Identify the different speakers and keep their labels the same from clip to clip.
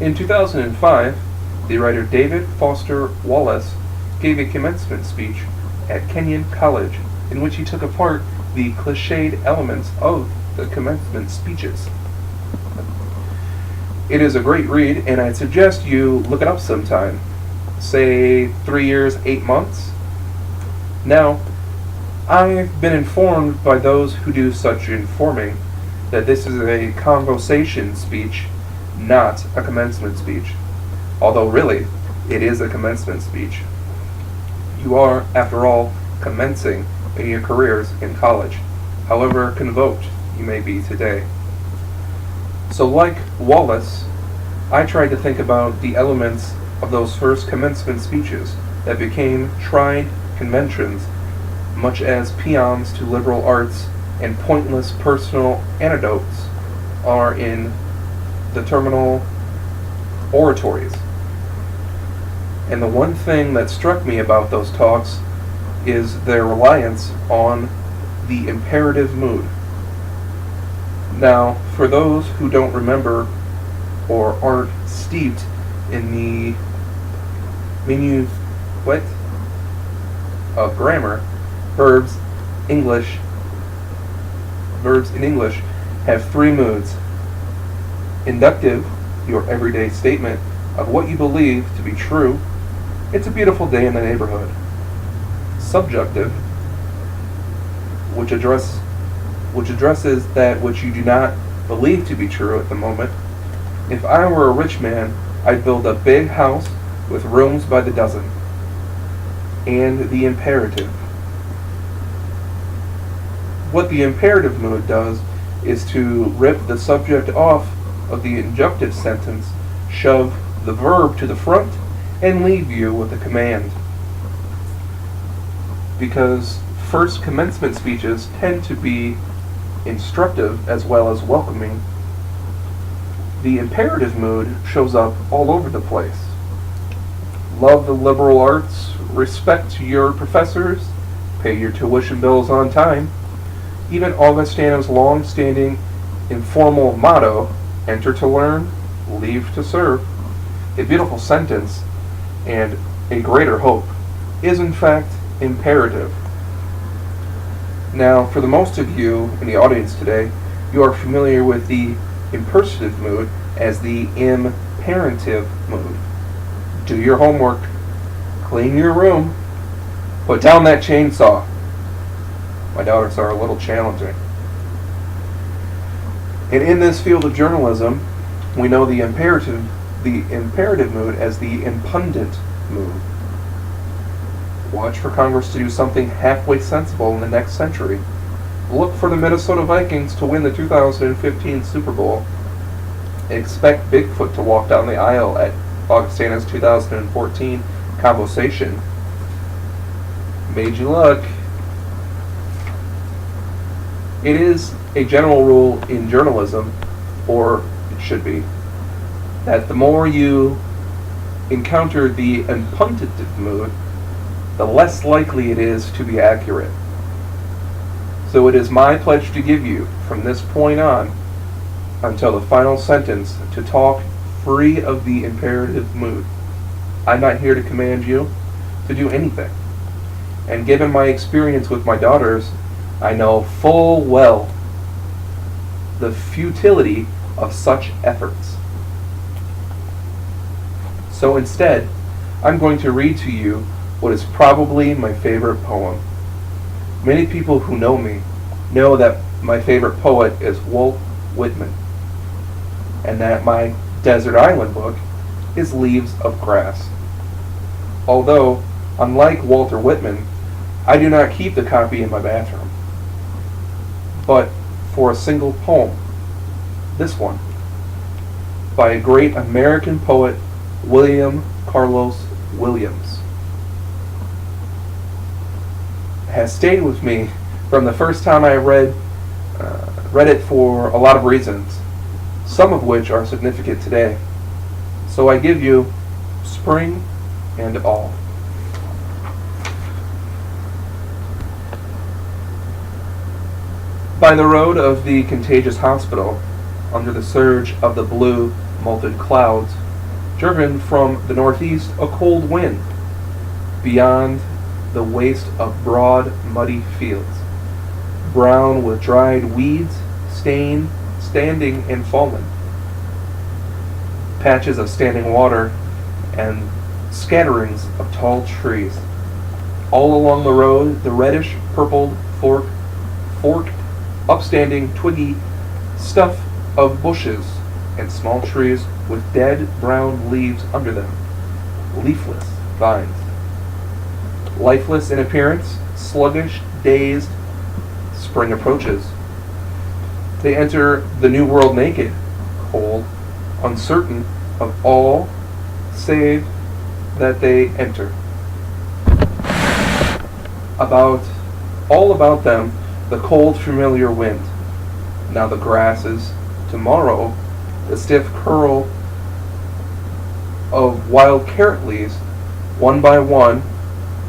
Speaker 1: In 2005, the writer David Foster Wallace gave a commencement speech at Kenyon College in which he took apart the cliched elements of the commencement speeches. It is a great read, and I'd suggest you look it up sometime. Say 3 years, 8 months. Now, I've been informed by those who do such informing that this is a convocation speech, not a commencement speech. Although really, it is a commencement speech. You are, after all, commencing in your careers in college, however convoked you may be today. So like Wallace, I tried to think about the elements of those first commencement speeches that became tried conventions, much as paeans to liberal arts and pointless personal anecdotes are in the terminal oratories. And the one thing that struck me about those talks is their reliance on the imperative mood. Now, for those who don't remember or aren't steeped in the minuet of grammar, verbs in English have 3 moods. Inductive, your everyday statement of what you believe to be true. It's a beautiful day in the neighborhood. Subjunctive, which addresses that which you do not believe to be true at the moment. If I were a rich man, I'd build a big house with rooms by the dozen. And the imperative. What the imperative mood does is to rip the subject off of the injunctive sentence, shove the verb to the front, and leave you with a command. Because first commencement speeches tend to be instructive as well as welcoming, the imperative mood shows up all over the place. Love the liberal arts, respect your professors, pay your tuition bills on time. Even Augustana's long-standing informal motto, enter to learn, leave to serve, a beautiful sentence and a greater hope, is in fact imperative. Now, for the most of you in the audience today, you are familiar with the impersative mood as the imperative mood. Do your homework, clean your room, put down that chainsaw. My daughters are a little challenging. And in this field of journalism, we know the imperative mood as the impundent mood. Watch for Congress to do something halfway sensible in the next century. Look for the Minnesota Vikings to win the 2015 Super Bowl. Expect Bigfoot to walk down the aisle at Augustana's 2014 Convocation. Made you look. It is a general rule in journalism, or it should be, that the more you encounter the impuntative mood, the less likely it is to be accurate. So it is my pledge to give you, from this point on, until the final sentence, to talk free of the imperative mood. I'm not here to command you to do anything. And given my experience with my daughters, I know full well the futility of such efforts. So instead, I'm going to read to you what is probably my favorite poem. Many people who know me know that my favorite poet is Walt Whitman, and that my desert island book is Leaves of Grass. Although, unlike Walter Whitman, I do not keep the copy in my bathroom. But for a single poem, this one, by a great American poet, William Carlos Williams, has stayed with me from the first time I read it for a lot of reasons, some of which are significant today. So I give you Spring and All. By the road of the contagious hospital, under the surge of the blue, molten clouds, driven from the northeast a cold wind, beyond the waste of broad, muddy fields, brown with dried weeds, standing and fallen, patches of standing water, and scatterings of tall trees. All along the road, the reddish-purpled, forked, upstanding, twiggy stuff of bushes and small trees with dead brown leaves under them, leafless vines. Lifeless in appearance, sluggish, dazed, spring approaches. They enter the new world naked, cold, uncertain of all save that they enter. All about them, the cold, familiar wind. Now the grasses, tomorrow, the stiff curl of wild carrot leaves, one by one,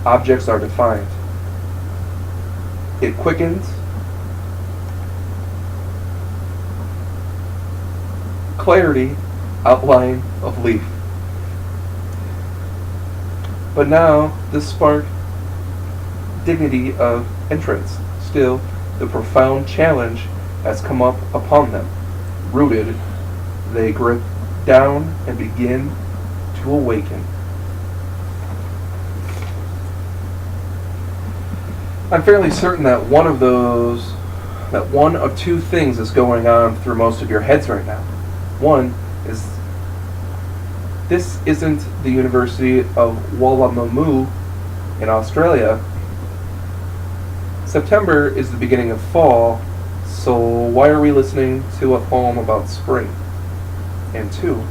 Speaker 1: objects are defined. It quickens, clarity, outline of leaf. But now, this spark, dignity of entrance, still, the profound challenge has come up upon them. Rooted, they grip down and begin to awaken. I'm fairly certain that one of two things is going on through most of your heads right now. One is, this isn't the University of Woolloomooloo in Australia. September is the beginning of fall, so why are we listening to a poem about spring? And two,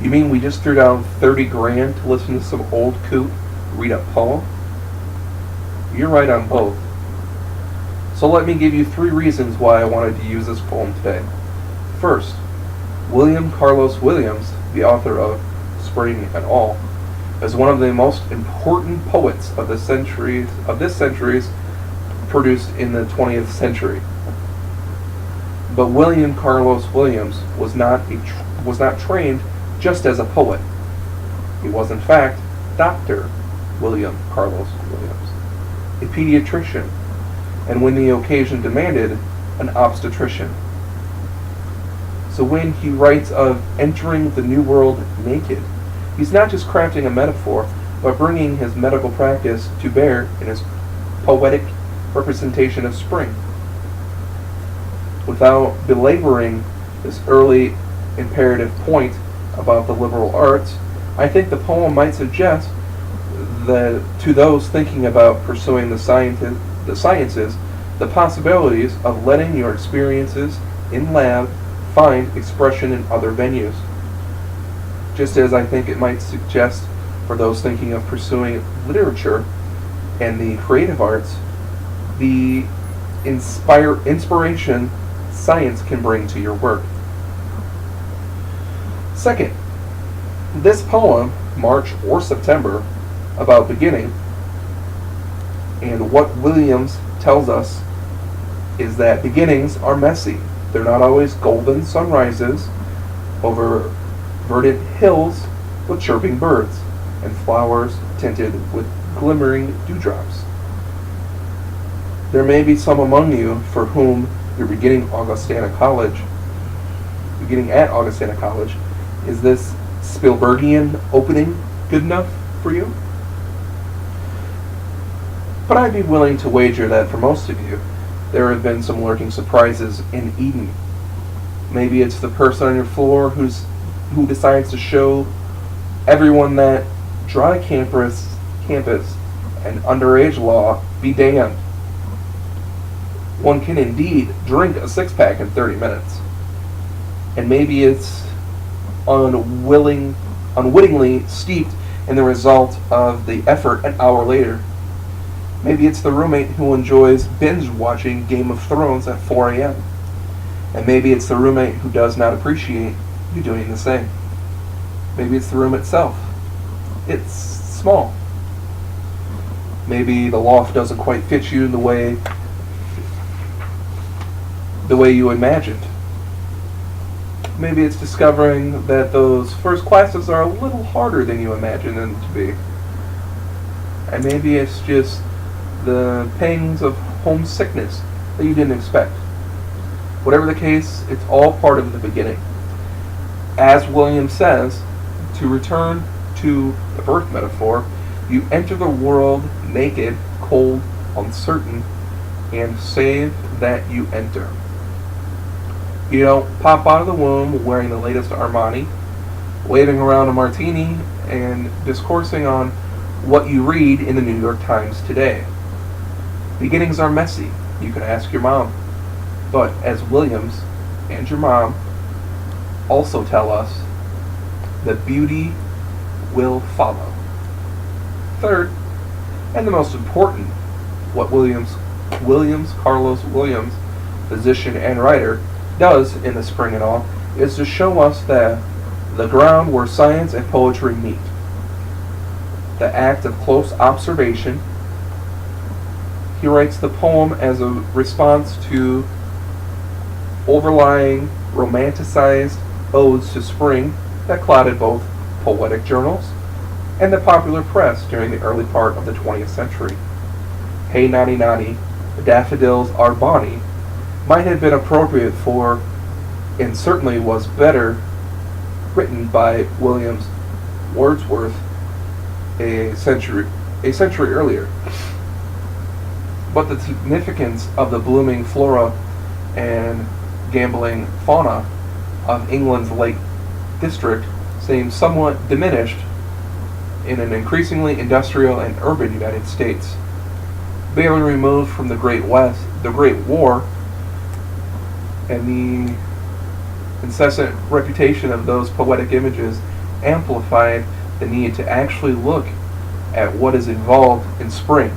Speaker 1: you mean we just threw down 30 grand to listen to some old coot read a poem? You're right on both. So let me give you 3 reasons why I wanted to use this poem today. First, William Carlos Williams, the author of Spring and All, is one of the most important poets of this century's produced in the 20th century. But William Carlos Williams was not trained just as a poet. He was in fact Dr. William Carlos Williams, a pediatrician, and when the occasion demanded, an obstetrician. So when he writes of entering the new world naked, he's not just crafting a metaphor, but bringing his medical practice to bear in his poetic representation of spring. Without belaboring this early imperative point about the liberal arts, I think the poem might suggest that to those thinking about pursuing the sciences, the possibilities of letting your experiences in lab find expression in other venues. Just as I think it might suggest for those thinking of pursuing literature and the creative arts, the inspiration science can bring to your work. Second, this poem, March or September, about beginning, and what Williams tells us is that beginnings are messy. They're not always golden sunrises over verdant hills with chirping birds and flowers tinted with glimmering dewdrops. There may be some among you for whom your beginning at Augustana College, is this Spielbergian opening good enough for you? But I'd be willing to wager that for most of you, there have been some lurking surprises in Eden. Maybe it's the person on your floor who decides to show everyone that dry campus and underage law be damned. One can indeed drink a 6-pack in 30 minutes. And maybe it's unwittingly steeped in the result of the effort an hour later. Maybe it's the roommate who enjoys binge watching Game of Thrones at 4 a.m. And maybe it's the roommate who does not appreciate you doing the same. Maybe it's the room itself. It's small. Maybe the loft doesn't quite fit you the way you imagined. Maybe it's discovering that those first classes are a little harder than you imagined them to be. And maybe it's just the pangs of homesickness that you didn't expect. Whatever the case, it's all part of the beginning. As William says, to return to the birth metaphor, you enter the world naked, cold, uncertain, and save that you enter. You don't pop out of the womb wearing the latest Armani, waving around a martini, and discoursing on what you read in the New York Times today. Beginnings are messy. You can ask your mom. But as Williams and your mom also tell us, the beauty will follow. Third, and the most important, what Carlos Williams, physician and writer, does in The Spring and All, is to show us that the ground where science and poetry meet. The act of close observation. He writes the poem as a response to overlying romanticized odes to spring that clouded both poetic journals and the popular press during the early part of the 20th century. Hey Noddy Noddy, the daffodils are bonny might have been appropriate for, and certainly was better written by Williams Wordsworth a century earlier. But the significance of the blooming flora and gambling fauna of England's Lake District seems somewhat diminished in an increasingly industrial and urban United States. Barely removed from the Great War, and the incessant reputation of those poetic images amplified the need to actually look at what is involved in spring,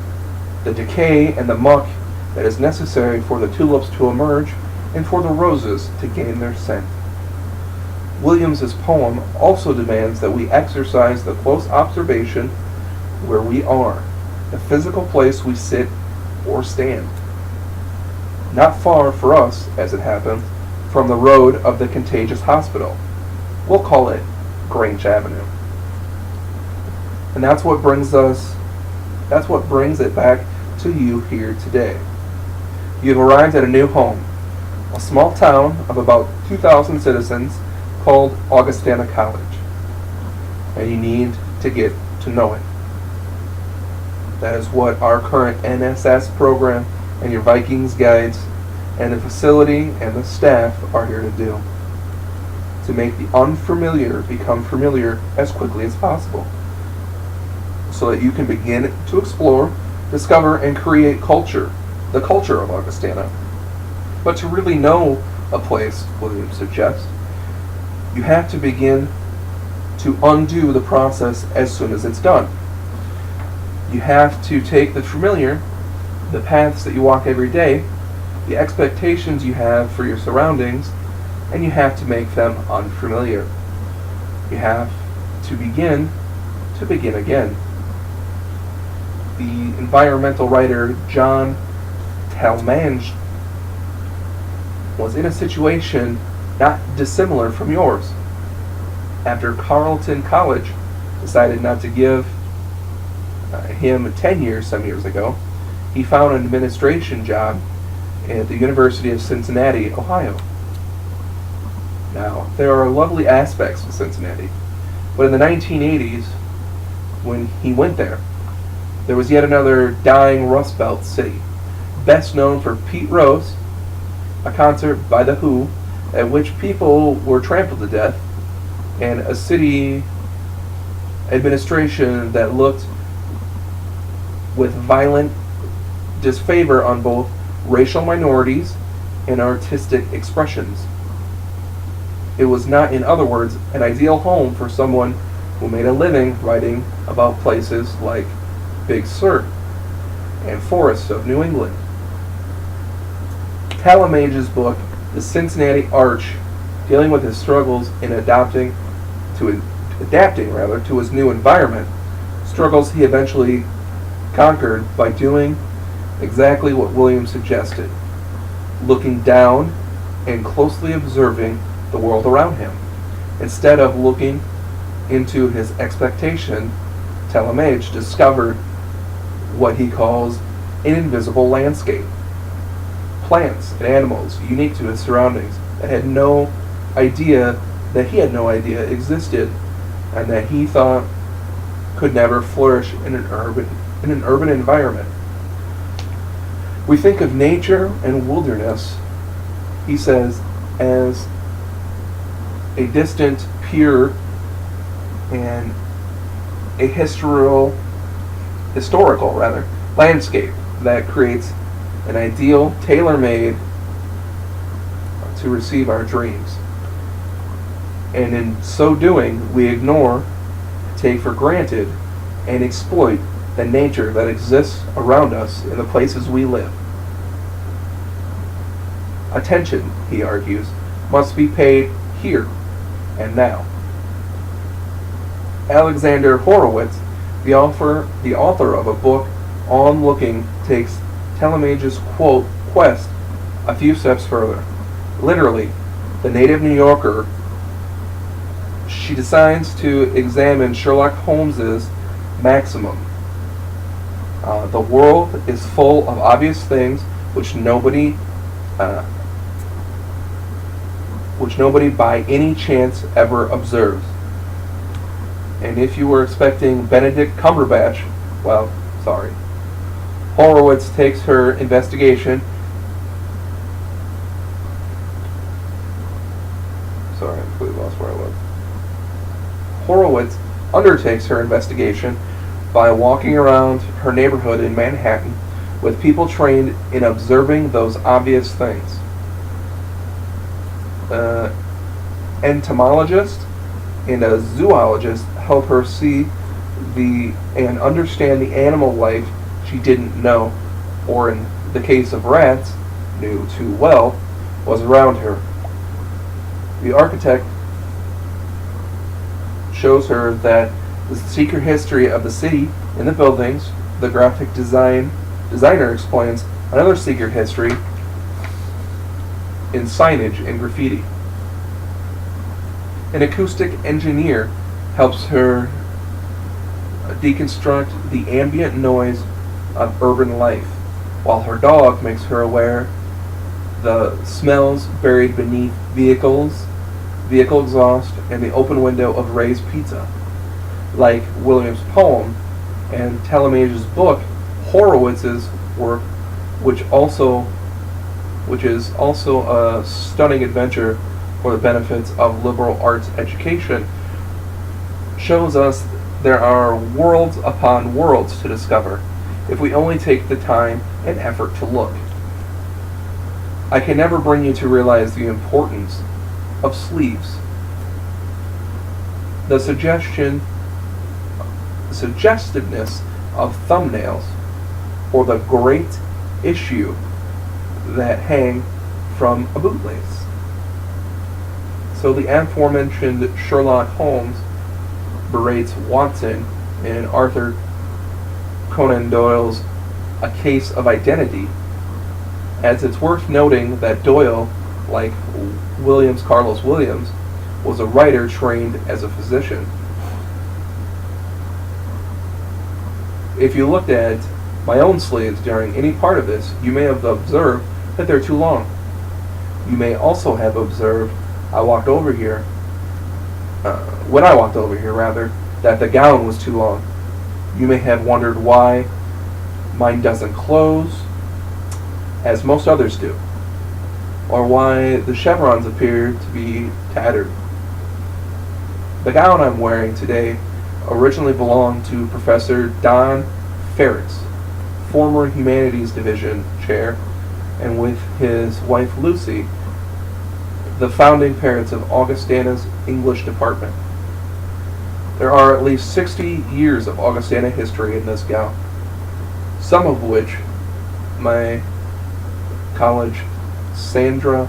Speaker 1: the decay and the muck that is necessary for the tulips to emerge and for the roses to gain their scent. Williams's poem also demands that we exercise the close observation where we are, the physical place we sit or stand. Not far for us, as it happens, from the road of the contagious hospital. We'll call it Grange Avenue. And that's what brings it back to you here today. You've arrived at a new home, a small town of about 2,000 citizens called Augustana College. And you need to get to know it. That is what our current NSS program and your Vikings guides and the facility and the staff are here to do. To make the unfamiliar become familiar as quickly as possible. So that you can begin to explore, discover, and create culture, the culture of Augustana. But to really know a place, William suggests, you have to begin to undo the process as soon as it's done. You have to take the familiar, the paths that you walk every day, the expectations you have for your surroundings, and you have to make them unfamiliar. You have to begin again. The environmental writer John Talmadge was in a situation not dissimilar from yours. After Carleton College decided not to give him tenure some years ago, he found an administration job at the University of Cincinnati, Ohio. Now, there are lovely aspects to Cincinnati, but in the 1980s, when he went there was yet another dying Rust Belt city, best known for Pete Rose, a concert by The Who, at which people were trampled to death, and a city administration that looked with violent disfavor on both racial minorities and artistic expressions. It was not, in other words, an ideal home for someone who made a living writing about places like Big Sur and forests of New England. Talmadge's book, The Cincinnati Arch, dealing with his struggles in adapting to his new environment, struggles he eventually conquered by doing exactly what William suggested, looking down and closely observing the world around him. Instead of looking into his expectation, Talmage discovered what he calls an invisible landscape. Plants and animals unique to his surroundings that had no idea that he had no idea existed, and that he thought could never flourish in an urban environment. We think of nature and wilderness, he says, as a distant, pure, and a historical landscape that creates an ideal, tailor-made to receive our dreams. And in so doing, we ignore, take for granted, and exploit the nature that exists around us in the places we live. Attention, he argues, must be paid here and now. Alexander Horowitz, the author of a book on looking, takes Talmage's quest a few steps further. Literally, the native New Yorker, she decides to examine Sherlock Holmes's maximum. The world is full of obvious things which nobody by any chance ever observes. And if you were expecting Benedict Cumberbatch, well, sorry. Horowitz takes her investigation. Sorry, I completely lost where I was. Horowitz undertakes her investigation by walking around her neighborhood in Manhattan with people trained in observing those obvious things. Entomologist and a zoologist help her see and understand the animal life she didn't know, or in the case of rats, knew too well, was around her. The architect shows her that the secret history of the city in the buildings. The graphic designer explains another secret history in signage and graffiti. An acoustic engineer helps her deconstruct the ambient noise of urban life, while her dog makes her aware the smells buried beneath vehicle exhaust, and the open window of Ray's Pizza. Like Williams' poem and Talmage's book, Horowitz's work, which is also a stunning adventure for the benefits of liberal arts education, shows us there are worlds upon worlds to discover if we only take the time and effort to look. I can never bring you to realize the importance of sleeves. The suggestiveness of thumbnails, or the great issue that hang from a bootlace. So the aforementioned Sherlock Holmes berates Watson in Arthur Conan Doyle's A Case of Identity, as it's worth noting that Doyle, like Carlos Williams, was a writer trained as a physician. If you looked at my own sleeves during any part of this, you may have observed that they're too long. You may also have observed when I walked over here, that the gown was too long. You may have wondered why mine doesn't close, as most others do, or why the chevrons appear to be tattered. The gown I'm wearing today originally belonged to Professor Don Ferris, former Humanities Division chair, and with his wife Lucy, the founding parents of Augustana's English department. There are at least 60 years of Augustana history in this gown, some of which my colleague Sandra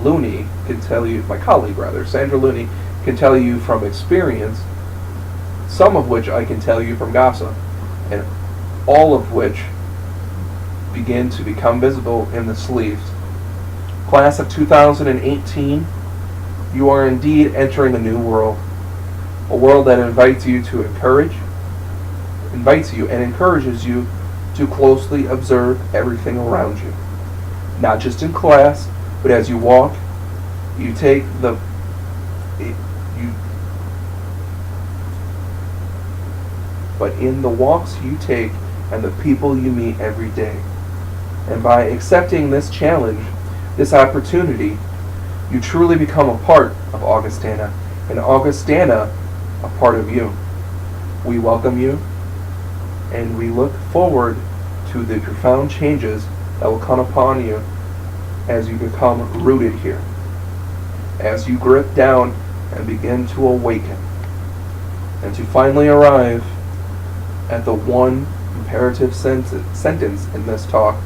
Speaker 1: Looney can tell you from experience, some of which I can tell you from gossip, and all of which begin to become visible in the sleeves. Class of 2018, You are indeed entering a new world. A world that invites you and encourages you to closely observe everything around you. Not just in class, but as you walk, you take the you but in the walks you take and the people you meet every day. And by accepting this challenge, this opportunity, you truly become a part of Augustana, and Augustana a part of you. We welcome you, and we look forward to the profound changes that will come upon you as you become rooted here, as you grip down and begin to awaken, and to finally arrive at the one imperative sentence in this talk.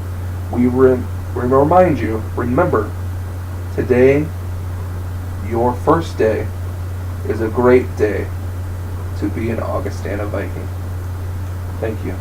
Speaker 1: We remind you, remember, today, your first day, is a great day to be an Augustana Viking. Thank you.